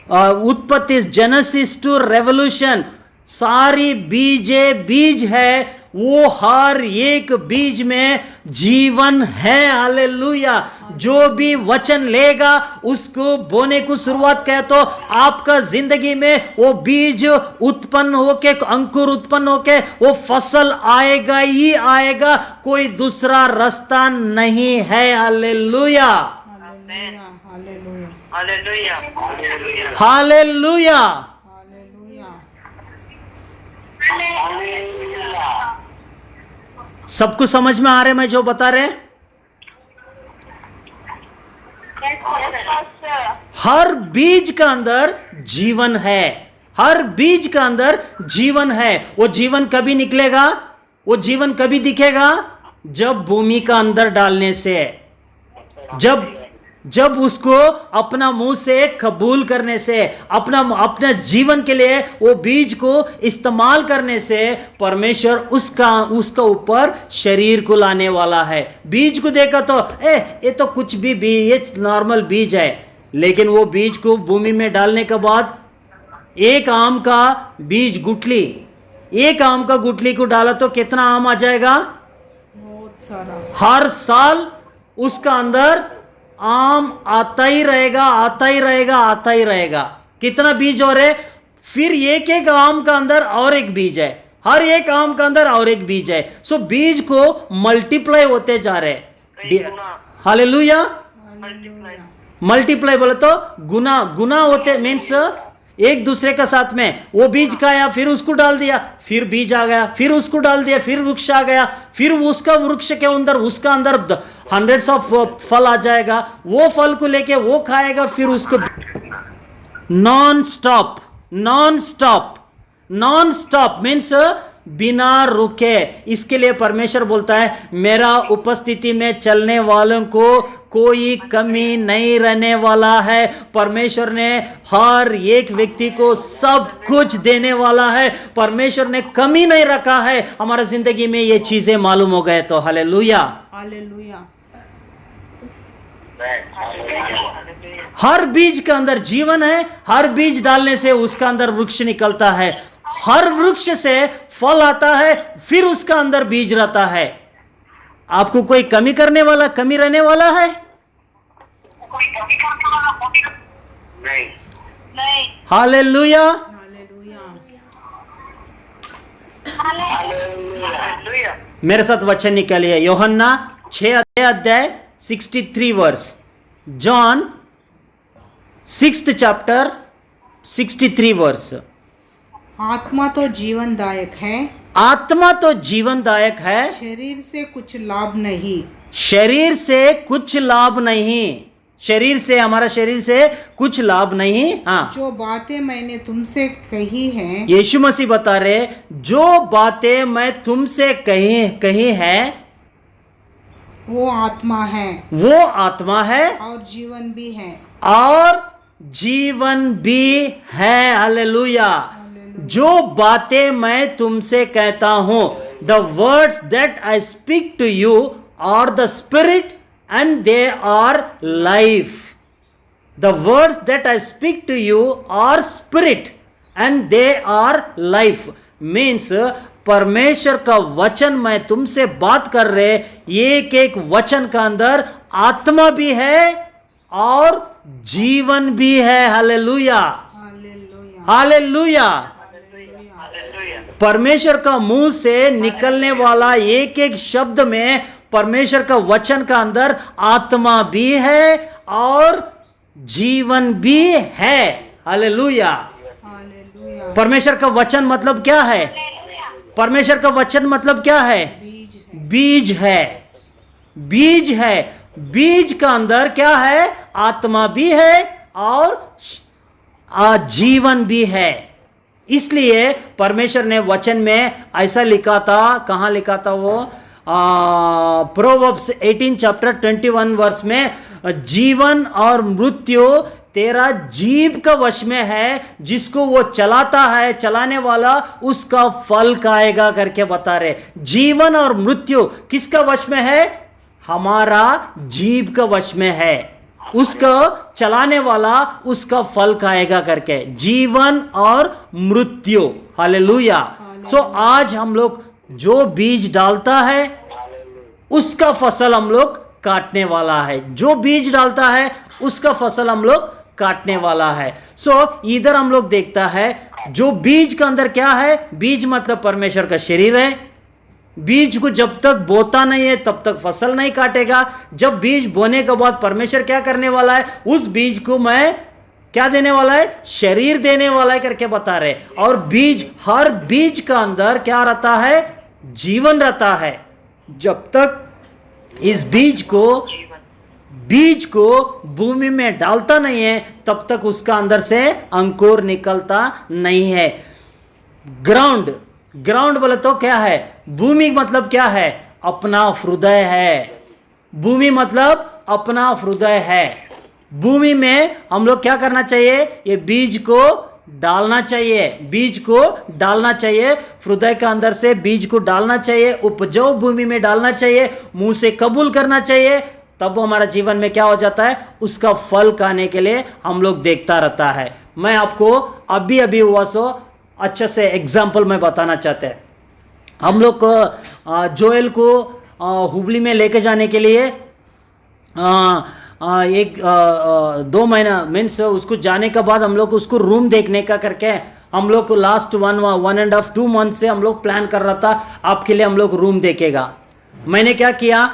हो। उत्पत्ति जेनेसिस टू रेवोल्यूशन, सारी बीज है। वो हर एक बीज में जीवन है। हालेलुया। जो भी वचन लेगा उसको बोने को शुरुआत करे तो आपका जिंदगी में वो बीज उत्पन्न होके, अंकुर उत्पन्न होके वो फसल आएगा ही आएगा, कोई दूसरा रास्ता नहीं है। Hallelujah, hallelujah. Hallelujah. Hallelujah hallelujah hallelujah. Hallelujah. सबको समझ में आ रहे मैं जो बता रहे? हर बीज का अंदर जीवन है, हर बीज का अंदर जीवन है। वो जीवन कभी निकलेगा, वो जीवन कभी दिखेगा? जब भूमि का अंदर डालने से, जब उसको अपना मुंह से कबूल करने से, अपने जीवन के लिए वो बीज को इस्तेमाल करने से परमेश्वर उसका ऊपर शरीर को लाने वाला है। बीज को देखा तो ये तो कुछ भी ये नॉर्मल बीज है, लेकिन वो बीज को भूमि में डालने के बाद एक आम का बीज गुठली, एक आम का गुठली को डाला तो कितना आम आ जाएगा? बहुत सारा। हर हर साल उसका अंदर आम आता ही रहेगा, आता ही रहेगा, आता ही रहेगा। कितना बीज और है? फिर एक एक आम का अंदर और एक बीज है, हर एक आम का अंदर और एक बीज है। सो बीज को मल्टीप्लाई होते जा रहे। हालेलुया। हालेलुया। मल्टीप्लाई बोले तो गुना होते, मीन्स एक दूसरे का साथ में। वो बीज खाया, फिर उसको डाल दिया, फिर बीज आ गया, फिर उसको डाल दिया, फिर वृक्ष आ गया, फिर उसका वृक्ष के अंदर उसका अंदर हंड्रेड्स ऑफ फल आ जाएगा। वो फल को लेके वो खाएगा, फिर उसको नॉन स्टॉप मीन्स बिना रुके। इसके लिए परमेश्वर बोलता है मेरा उपस्थिति में चलने वालों को कोई कमी नहीं रहने वाला है। परमेश्वर ने हर एक व्यक्ति को सब कुछ देने वाला है। परमेश्वर ने कमी नहीं रखा है। हमारा जिंदगी में ये चीजें मालूम हो गए तो हालेलुया। हालेलुया। हर बीज के अंदर जीवन है, हर बीज डालने से उसका अंदर वृक्ष निकलता है, हर वृक्ष से फल आता है, फिर उसका अंदर बीज रहता है। आपको कोई कमी करने वाला, कमी रहने वाला है? नहीं नहीं हालेलुया। हालेलुया। मेरे साथ वचन निकालिए, यूहन्ना 6 अध्याय 63 वर्ष, जॉन 6th चैप्टर 63 वर्ष। आत्मा तो जीवनदायक है, आत्मा तो जीवनदायक है, शरीर से कुछ लाभ नहीं। शरीर से कुछ लाभ नहीं, शरीर से, हमारा शरीर से कुछ लाभ नहीं। हाँ, जो बातें मैंने तुमसे कही हैं, यीशु मसीह बता रहे जो बातें मैं तुमसे कही है वो आत्मा है, वो आत्मा है और जीवन भी है। और जीवन भी है। हालेलुया। जो बातें मैं तुमसे कहता हूं, the words that I speak to you are the spirit and they are life. The words that I speak to you are spirit and they are life. Means परमेश्वर का वचन मैं तुमसे बात कर रहे, एक एक वचन का अंदर आत्मा भी है और जीवन भी है। Hallelujah, hallelujah. परमेश्वर का मुंह से निकलने वाला एक एक शब्द में परमेश्वर का वचन का अंदर आत्मा भी है और जीवन भी है। हालेलुया। परमेश्वर का वचन मतलब क्या है? परमेश्वर का वचन मतलब क्या है? बीज है, बीज है। बीज का अंदर क्या है? आत्मा भी है और जीवन भी है। इसलिए परमेश्वर ने वचन में ऐसा लिखा था, कहां लिखा था वो? प्रोवर्ब्स 18 चैप्टर 21 वर्ष में जीवन और मृत्यु तेरा जीव का वश में है, जिसको वो चलाता है, चलाने वाला उसका फल खाएगा करके बता रहे। जीवन और मृत्यु किसका वश में है? हमारा जीव का वश में है, उसको चलाने वाला उसका फल खाएगा करके, जीवन और मृत्यु। हालेलुया। सो आज हम लोग जो बीज डालता है उसका फसल हम लोग काटने वाला है, जो बीज डालता है उसका फसल हम लोग काटने वाला है। सो इधर हम लोग देखता है जो बीज का अंदर क्या है, बीज मतलब परमेश्वर का शरीर है। बीज को जब तक बोता नहीं है तब तक फसल नहीं काटेगा। जब बीज बोने के बाद परमेश्वर क्या करने वाला है, उस बीज को मैं क्या देने वाला है, शरीर देने वाला है करके बता रहे। और बीज, हर बीज का अंदर क्या रहता है, जीवन रहता है। जब तक इस बीज को भूमि में डालता नहीं है तब तक उसका अंदर से अंकुर निकलता नहीं है। ग्राउंड बोले तो क्या है, भूमि मतलब क्या है, अपना हृदय है। भूमि मतलब अपना हृदय है। भूमि में हम लोग क्या करना चाहिए, ये बीज को डालना चाहिए, बीज को डालना चाहिए, हृदय के अंदर से बीज को डालना चाहिए, उपजाऊ भूमि में डालना चाहिए, मुंह से कबूल करना चाहिए। तब हमारा जीवन में क्या हो जाता है, उसका फल खाने के लिए हम लोग देखता रहता है। मैं आपको अभी हुआ सो अच्छे से एग्जाम्पल में बताना चाहते हैं। हम लोग जोएल को हुबली में लेके जाने के लिए एक 2 महीना मीन्स उसको जाने के बाद हम लोग उसको रूम देखने का करके हम लोग को लास्ट 1.5-2 मंथ से हम लोग प्लान कर रहा था, आपके लिए हम लोग रूम देखेगा। मैंने क्या किया,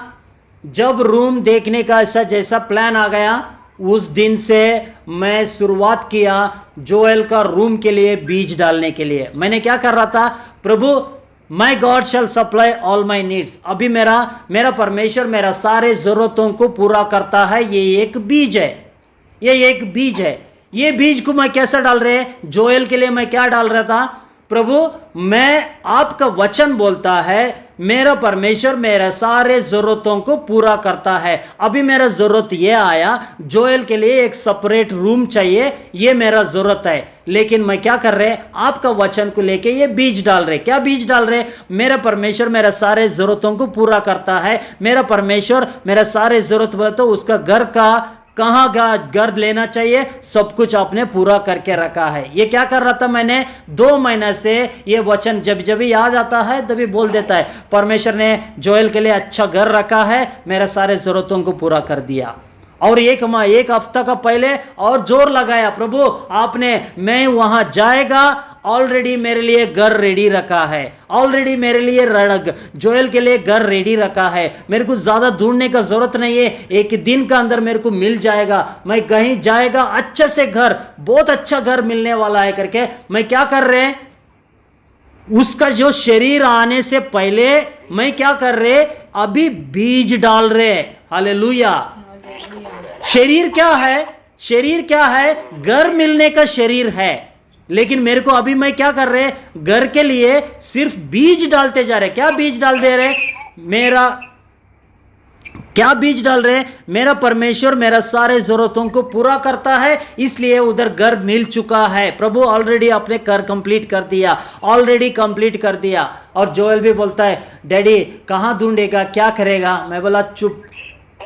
जब रूम देखने का ऐसा जैसा प्लान आ गया, उस दिन से मैं शुरुआत किया जोएल का रूम के लिए बीज डालने के लिए। मैंने क्या कर रहा था, प्रभु my God shall supply all my needs. अभी मेरा परमेश्वर मेरा सारे जरूरतों को पूरा करता है। ये एक बीज है, ये एक बीज है। ये बीज को मैं कैसा डाल रहे हैं, जोएल के लिए मैं क्या डाल रहा था, प्रभु मैं आपका वचन बोलता है मेरा परमेश्वर मेरा सारे जरूरतों को पूरा करता है। अभी मेरा जरूरत ये आया, जोएल के लिए एक सेपरेट रूम चाहिए, ये मेरा जरूरत है। लेकिन मैं क्या कर रहे, आपका वचन को लेके ये बीज डाल रहे। क्या बीज डाल रहे, मेरा परमेश्वर मेरा सारे जरूरतों को पूरा करता है। मेरा परमेश्वर मेरा सारे जरूरत बोले तो उसका घर का कहाँ घर लेना चाहिए, सब कुछ आपने पूरा करके रखा है। ये क्या कर रहा था, मैंने 2 महीना से ये वचन जब याद आता है तभी बोल देता है, परमेश्वर ने जोएल के लिए अच्छा घर रखा है, मेरे सारे जरूरतों को पूरा कर दिया। और एक हफ्ता का पहले और जोर लगाया, प्रभु आपने, मैं वहां जाएगा, ऑलरेडी मेरे लिए घर रेडी रखा है, ऑलरेडी मेरे लिए जोएल के लिए घर रेडी रखा है। मेरे को ज्यादा ढूंढने का जरूरत नहीं है, एक दिन का अंदर मेरे को मिल जाएगा। मैं कहीं जाएगा अच्छे से घर, बहुत अच्छा घर मिलने वाला है करके मैं क्या कर रहे हैं, उसका जो शरीर आने से पहले मैं क्या कर रहे, अभी बीज डाल रहे। हालेलुया। शरीर क्या है, शरीर क्या है, घर मिलने का शरीर है। लेकिन मेरे को अभी मैं क्या कर रहे, घर के लिए सिर्फ बीज डालते जा रहे। क्या बीज डाल दे रहे, क्या बीज डाल रहे, मेरा परमेश्वर मेरा सारे जरूरतों को पूरा करता है, इसलिए उधर घर मिल चुका है। प्रभु ऑलरेडी आपने घर कंप्लीट कर दिया, ऑलरेडी कंप्लीट कर दिया। और जोएल भी बोलता है, डैडी कहां ढूंढेगा, क्या करेगा। मैं बोला चुप,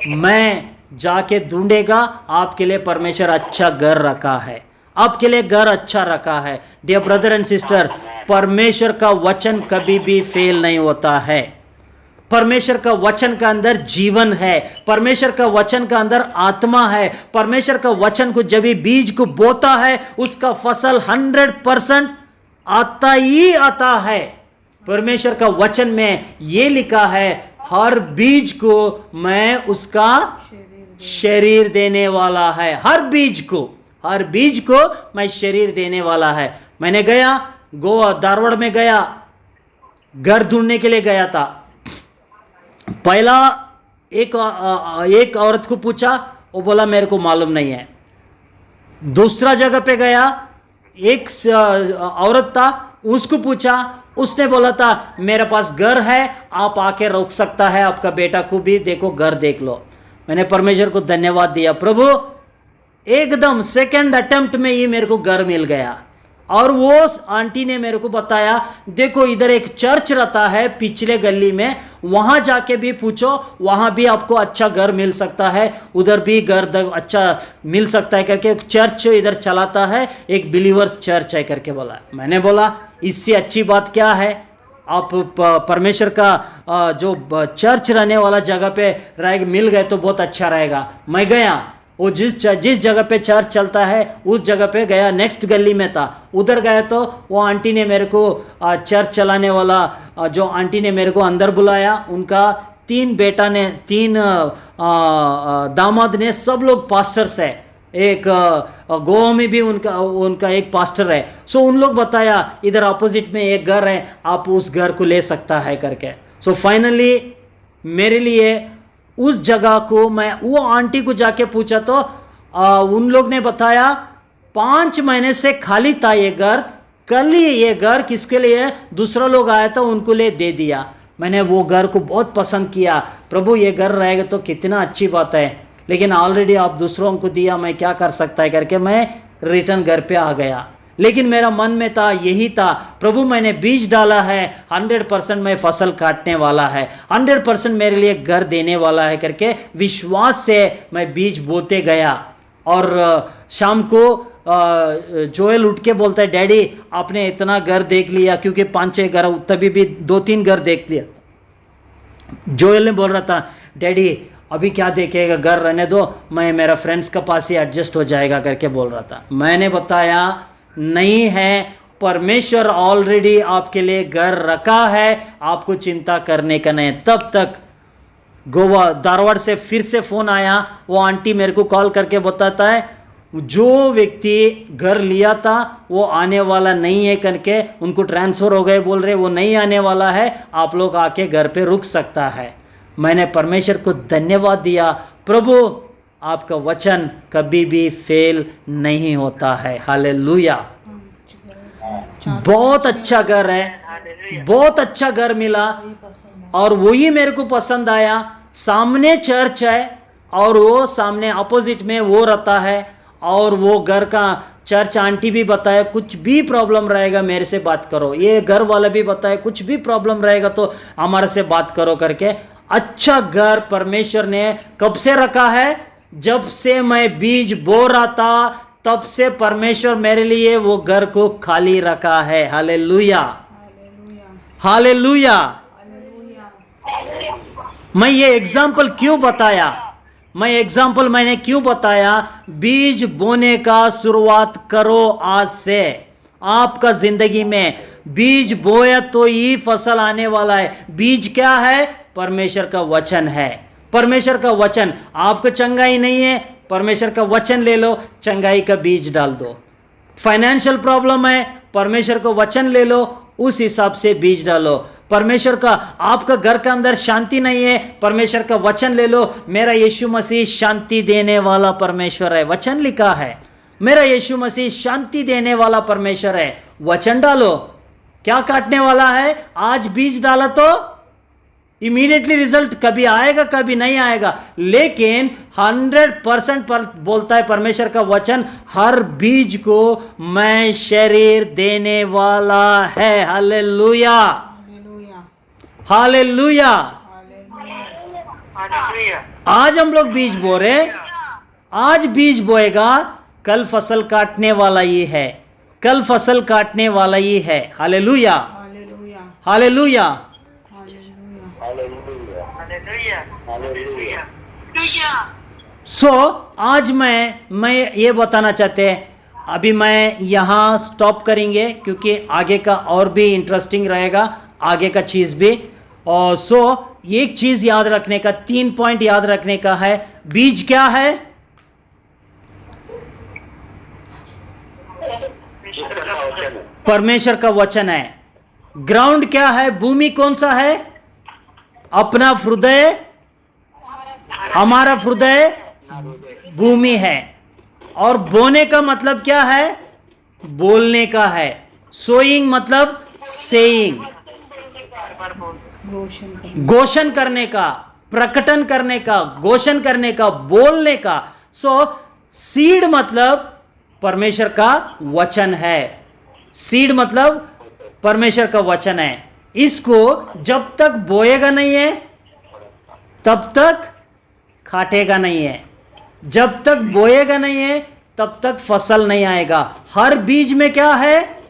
मैं जाके ढूंढेगा, आपके लिए परमेश्वर अच्छा घर रखा है, आपके लिए घर अच्छा रखा है। डियर ब्रदर एंड सिस्टर, परमेश्वर का वचन कभी भी फेल नहीं होता है। परमेश्वर का वचन का अंदर जीवन है, परमेश्वर का वचन का अंदर आत्मा है। परमेश्वर का वचन को जब भी बीज को बोता है उसका फसल 100% आता ही आता है। परमेश्वर का वचन में यह लिखा है, हर बीज को मैं उसका शरीर देने वाला है। हर बीज को मैं शरीर देने वाला है। मैंने गया गोवा, धारवाड़ में गया, घर ढूंढने के लिए गया था। पहला एक औरत को पूछा, वो बोला मेरे को मालूम नहीं है। दूसरा जगह पे गया, एक औरत था, उसको पूछा, उसने बोला था मेरे पास घर है, आप आके रोक सकता है, आपका बेटा को भी देखो घर देख लो। मैंने परमेश्वर को धन्यवाद दिया, प्रभु एकदम सेकंड अटेम्प्ट में ही मेरे को घर मिल गया। और वो आंटी ने मेरे को बताया, देखो इधर एक चर्च रहता है पिछले गली में, वहां जाके भी पूछो, वहां भी आपको अच्छा घर मिल सकता है, उधर भी घर अच्छा मिल सकता है करके एक चर्च इधर चलाता है, एक बिलीवर्स चर्च है करके बोला। मैंने बोला इससे अच्छी बात क्या है, आप परमेश्वर का जो चर्च रहने वाला जगह पे रह मिल गए तो बहुत अच्छा रहेगा। मैं गया, वो जिस जगह पे चर्च चलता है उस जगह पे गया, नेक्स्ट गली में था, उधर गया तो वो आंटी ने मेरे को चर्च चलाने वाला जो आंटी ने मेरे को अंदर बुलाया। उनका 3 बेटा ने 3 दामाद ने सब लोग पास्टर्स है, एक गोवा में भी उनका एक पास्टर है। सो उन लोग बताया इधर अपोजिट में एक घर है, आप उस घर को ले सकता है करके। सो फाइनली मेरे लिए उस जगह को मैं वो आंटी को जाके पूछा तो उन लोग ने बताया 5 महीने से खाली था ये घर, कल ही ये घर किसके लिए दूसरा लोग आया था उनको ले दे दिया। मैंने वो घर को बहुत पसंद किया, प्रभु ये घर रहेगा तो कितना अच्छी बात है, लेकिन ऑलरेडी आप दूसरों को दिया, मैं क्या कर सकता है करके मैं रिटर्न घर पे आ गया। लेकिन मेरा मन में था यही था, प्रभु मैंने बीज डाला है, 100% मैं फसल काटने वाला है, 100% मेरे लिए घर देने वाला है करके विश्वास से मैं बीज बोते गया। और शाम को जोएल उठ के बोलता है, डैडी आपने इतना घर देख लिया, क्योंकि 5-6 घर, तभी भी 2-3 घर देख लिया। जोएल ने बोल रहा था, डैडी अभी क्या देखेगा, घर रहने दो, मैं मेरा फ्रेंड्स के पास ही एडजस्ट हो जाएगा करके बोल रहा था। मैंने बताया नहीं है, परमेश्वर ऑलरेडी आपके लिए घर रखा है, आपको चिंता करने का नहीं। तब तक गोवा धारवाड़ से फिर से फोन आया, वो आंटी मेरे को कॉल करके बताता है जो व्यक्ति घर लिया था वो आने वाला नहीं है करके, उनको ट्रांसफर हो गए, बोल रहे वो नहीं आने वाला है, आप लोग आके घर पे रुक सकता है। मैंने परमेश्वर को धन्यवाद दिया, प्रभु आपका वचन कभी भी फेल नहीं होता है। हालेलुया। बहुत अच्छा घर है, बहुत अच्छा घर मिला, और वही मेरे को पसंद आया। सामने चर्च है और वो सामने अपोजिट में वो रहता है, और वो घर का चर्च आंटी भी बताया कुछ भी प्रॉब्लम रहेगा मेरे से बात करो, ये घर वाला भी बताया कुछ भी प्रॉब्लम रहेगा तो हमारे से बात करो करके। अच्छा घर परमेश्वर ने कब से रखा है, जब से मैं बीज बो रहा था तब से परमेश्वर मेरे लिए वो घर को खाली रखा है। Hallelujah, hallelujah. मैं ये एग्जाम्पल क्यों बताया, मैंने क्यों बताया, बीज बोने का शुरुआत करो आज से। आपका जिंदगी में बीज बोया तो ही फसल आने वाला है। बीज क्या है, परमेश्वर का वचन है। परमेश्वर का वचन, आपको चंगाई नहीं है, परमेश्वर का वचन ले लो, चंगाई का बीज डाल दो। फाइनेंशियल प्रॉब्लम है, परमेश्वर का वचन ले लो, उस हिसाब से बीज डालो। परमेश्वर का, आपका घर के अंदर शांति नहीं है, परमेश्वर का वचन ले लो, मेरा यीशु मसीह शांति देने वाला परमेश्वर है, वचन लिखा है, मेरा यीशु मसीह शांति देने वाला परमेश्वर है। वचन डालो। क्या काटने वाला है, आज बीज डाला तो इमीडिएटली रिजल्ट कभी आएगा कभी नहीं आएगा, लेकिन 100% पर बोलता है परमेश्वर का वचन, हर बीज को मैं शरीर देने वाला है। Hallelujah, hallelujah. आज हम लोग बीज बो रहे, आज बीज बोएगा, कल फसल काटने वाला ही है, कल फसल काटने वाला ही है। Hallelujah, hallelujah. सो आज मैं ये बताना चाहते हैं, अभी मैं यहाँ स्टॉप करेंगे क्योंकि आगे का और भी इंटरेस्टिंग रहेगा, आगे का चीज भी। और सो एक चीज याद रखने का, 3 पॉइंट याद रखने का है। बीज क्या है, परमेश्वर का वचन है। ग्राउंड क्या है, भूमि कौन सा है, अपना हृदय, हमारा हृदय भूमि है। और बोने का मतलब क्या है, बोलने का है। सोइंग मतलब सेइंग, घोषण करने का, प्रकटन करने का, घोषण करने का, बोलने का। सो सीड मतलब परमेश्वर का वचन है। सीड मतलब परमेश्वर का वचन है। इसको जब तक बोएगा नहीं है तब तक काटेगा नहीं है। जब तक बोएगा नहीं है तब तक फसल नहीं आएगा। हर बीज में क्या है?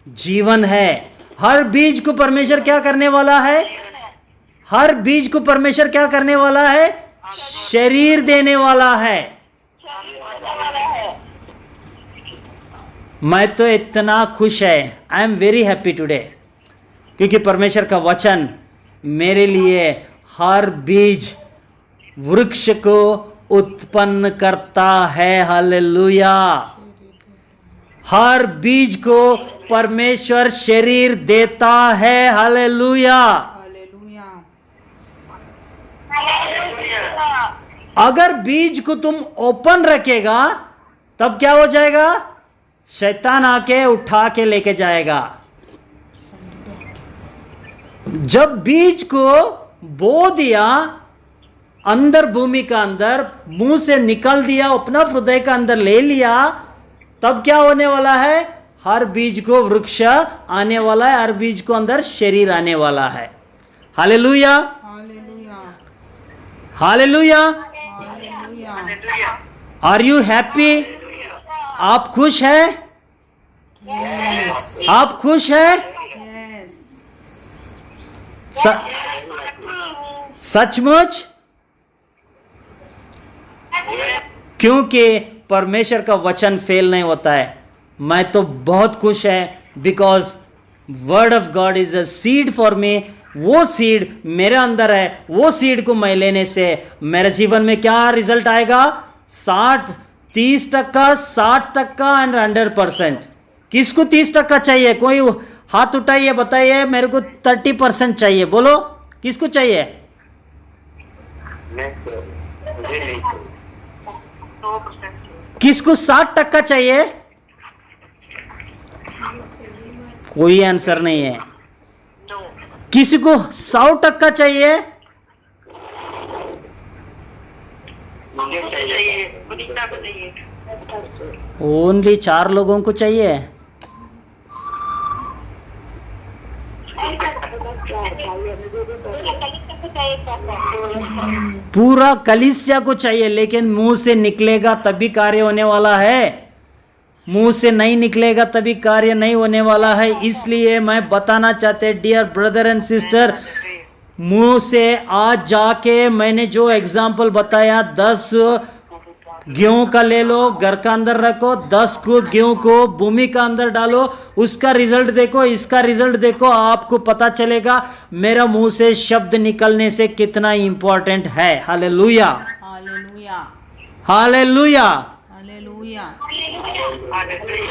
जीवन है। हर बीज को परमेश्वर क्या करने वाला है? हर बीज को परमेश्वर क्या करने वाला है? शरीर देने वाला है। मैं तो इतना खुश है, I am very happy today, क्योंकि परमेश्वर का वचन मेरे लिए हर बीज वृक्ष को उत्पन्न करता है। हालेलुया। हर बीज को परमेश्वर शरीर देता है। हालेलुया। हालेलुया। अगर बीज को तुम ओपन रखेगा तब क्या हो जाएगा? शैतान आके उठा के लेके जाएगा। जब बीज को बो दिया अंदर, भूमि का अंदर, मुंह से निकल दिया, अपना हृदय का अंदर ले लिया, तब क्या होने वाला है? हर बीज को वृक्ष आने वाला है। हर बीज को अंदर शरीर आने वाला है। Hallelujah. Hallelujah. Hallelujah. Are you happy? आप खुश हैं? यस। आप खुश हैं? यस। सचमुच? क्योंकि परमेश्वर का वचन फेल नहीं होता है। मैं तो बहुत खुश है, because word of God is a seed for me. वो सीड मेरे अंदर है। वो सीड को मैं लेने से मेरे जीवन में क्या रिजल्ट आएगा? 60, 30%, 60% एंड 100%। किसको 30% चाहिए? कोई हाथ उठाइए, बताइए। मेरे को 30% चाहिए। बोलो, किसको चाहिए? किसको 60% चाहिए? कोई आंसर नहीं है। किसी को 100% चाहिए? ओनली 4 लोगों को चाहिए। पूरा कलीसिया को चाहिए, लेकिन मुंह से निकलेगा तभी कार्य होने वाला है। मुंह से नहीं निकलेगा तभी कार्य नहीं होने वाला है। इसलिए मैं बताना चाहते, डियर ब्रदर एंड सिस्टर, मुंह से आज जाके मैंने जो एग्जाम्पल बताया, 10 गेहूं का ले लो, घर का अंदर रखो, 10 को गेहूं को भूमि का अंदर डालो, उसका रिजल्ट देखो, इसका रिजल्ट देखो, आपको पता चलेगा मेरा मुंह से शब्द निकलने से कितना इंपॉर्टेंट है। हालेलुया। हालेलुया। हालेलुया। हालेलुया।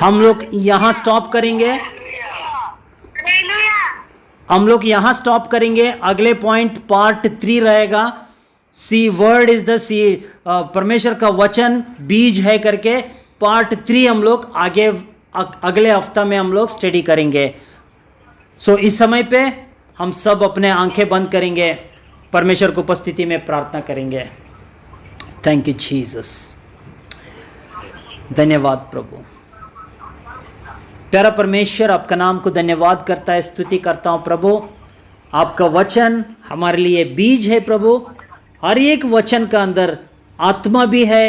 हम लोग यहां स्टॉप करेंगे। हम लोग यहां स्टॉप करेंगे। अगले पॉइंट पार्ट 3 रहेगा। सी वर्ड इज द सीड, परमेश्वर का वचन बीज है करके पार्ट 3 हम लोग आगे अगले हफ्ता में हम लोग स्टडी करेंगे। सो इस समय पे हम सब अपने आंखें बंद करेंगे, परमेश्वर की उपस्थिति में प्रार्थना करेंगे। Thank you Jesus. धन्यवाद प्रभु। प्यारा परमेश्वर, आपका नाम को धन्यवाद करता है, स्तुति करता हूँ प्रभु। आपका वचन हमारे लिए बीज है प्रभु। हर एक वचन का अंदर आत्मा भी है,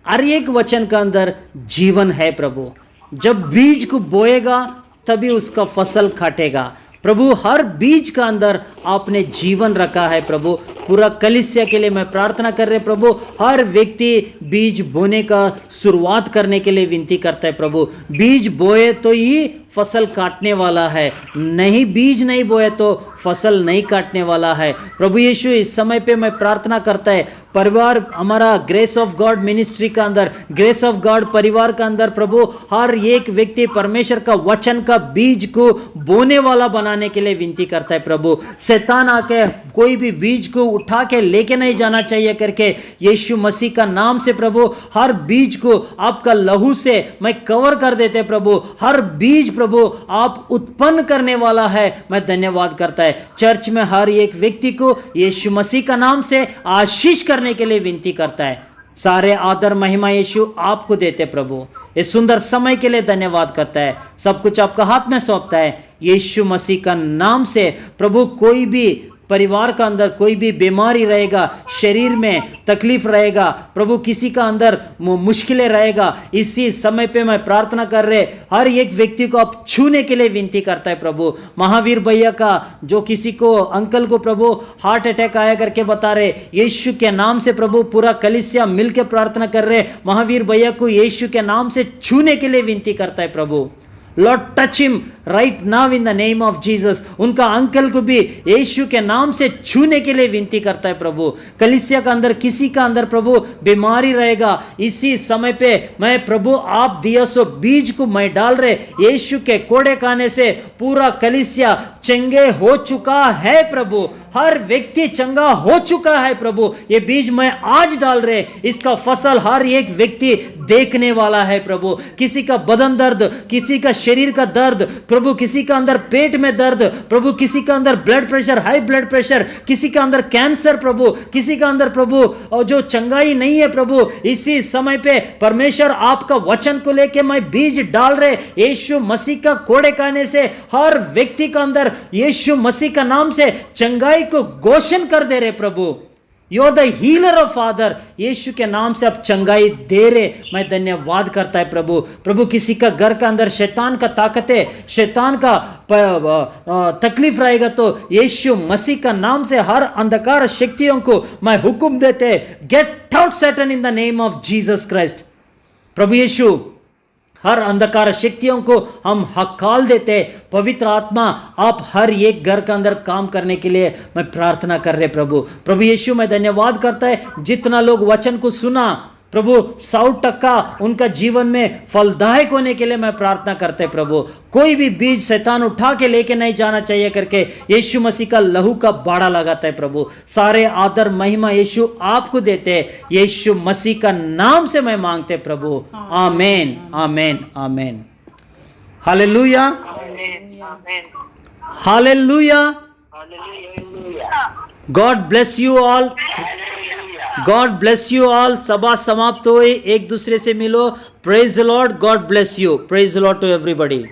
हर एक वचन का अंदर जीवन है प्रभु। जब बीज को बोएगा तभी उसका फसल काटेगा प्रभु। हर बीज का अंदर आपने जीवन रखा है प्रभु। पूरा कलीसिया के लिए मैं प्रार्थना कर रहे प्रभु। हर व्यक्ति बीज बोने का शुरुआत करने के लिए विनती करता है प्रभु। बीज बोए तो ही फसल काटने वाला है, नहीं बीज नहीं बोए तो फसल नहीं काटने वाला है प्रभु यीशु। इस समय पे मैं प्रार्थना करता है, परिवार हमारा ग्रेस ऑफ गॉड मिनिस्ट्री का अंदर, ग्रेस ऑफ गॉड परिवार का अंदर प्रभु, हर एक व्यक्ति परमेश्वर का वचन का बीज को बोने वाला बनाने के लिए विनती करता है प्रभु। शैतान आके कोई भी बीज को उठा के लेके नहीं जाना चाहिए करके यीशु मसीह का नाम से प्रभु, हर बीज को आपका लहू से मैं कवर कर देते प्रभु। हर बीज प्रभु आप उत्पन्न करने वाला है, मैं धन्यवाद करता है। चर्च में हर एक व्यक्ति को यीशु मसीह का नाम से आशीष करने के लिए विनती करता है। सारे आदर महिमा यीशु आपको देते प्रभु। इस सुंदर समय के लिए धन्यवाद करता है, सब कुछ आपका हाथ में सौंपता है यीशु मसीह का नाम से। प्रभु कोई भी परिवार का अंदर कोई भी बीमारी रहेगा, शरीर में तकलीफ रहेगा, प्रभु किसी का अंदर मुश्किलें रहेगा, इसी समय पे मैं प्रार्थना कर रहे हर एक व्यक्ति को आप छूने के लिए विनती करता है प्रभु। महावीर भैया का जो किसी को अंकल को प्रभु हार्ट अटैक आया करके बता रहे, यीशु के नाम से प्रभु पूरा कलीसिया मिलकर प्रार्थना कर रहे महावीर भैया को यीशु के नाम से छूने के लिए विनती करता है प्रभु। Lord touch him right now in the name of Jesus. उनका अंकल को भी यीशु के नाम से छूने के लिए विनती करता है प्रभु। कलीसिया का अंदर किसी का अंदर प्रभु बीमारी रहेगा, इसी समय पे मैं प्रभु आप दिया सो बीज को मैं डाल रहे यीशु के कोड़े खाने से पूरा कलीसिया चंगे हो चुका है प्रभु। हर व्यक्ति चंगा हो चुका है प्रभु। ये बीज मैं आज डाल रहे, इसका फसल हर एक व्यक्ति देखने वाला है प्रभु। किसी का बदन दर्द, किसी का शरीर का दर्द प्रभु, किसी का अंदर पेट में दर्द प्रभु, किसी का अंदर blood pressure, high blood pressure, किसी का अंदर कैंसर प्रभु, किसी का अंदर प्रभु और जो चंगाई नहीं है प्रभु, इसी समय पे परमेश्वर आपका वचन को लेके मैं बीज डाल रहे यीशु मसीह का कोड़े खाने से हर व्यक्ति का अंदर यीशु मसीह का नाम से चंगाई को घोषण कर दे रहे प्रभु। You are the healer of father, यीशु के नाम से आप चंगाई दे रहे, मैं धन्यवाद करता है प्रभु। प्रभु किसी का घर का अंदर शैतान का ताकत है, शैतान का तकलीफ रहेगा तो यीशु मसीह का नाम से हर अंधकार शक्तियों को मैं हुक्म देते, get out Satan in the name of Jesus Christ. प्रभु यीशु हर अंधकार शक्तियों को हम हकाल देते, पवित्र आत्मा आप हर एक घर के अंदर काम करने के लिए मैं प्रार्थना कर रहे प्रभु। प्रभु यीशु मैं धन्यवाद करता है जितना लोग वचन को सुना प्रभु 100% उनका जीवन में फलदायक होने के लिए मैं प्रार्थना करते हैं प्रभु। कोई भी बीज शैतान उठा के लेके नहीं जाना चाहिए करके यीशु मसीह का लहू का बाड़ा लगाता है प्रभु। सारे आदर महिमा यीशु आपको देते हैं, यीशु मसीह का नाम से मैं मांगते प्रभु। Amen amen amen. Hallelujah hallelujah. God bless you all, God bless you all. सभा समाप्त हुई, एक दूसरे से मिलो। Praise the Lord, God bless you, praise the Lord to everybody.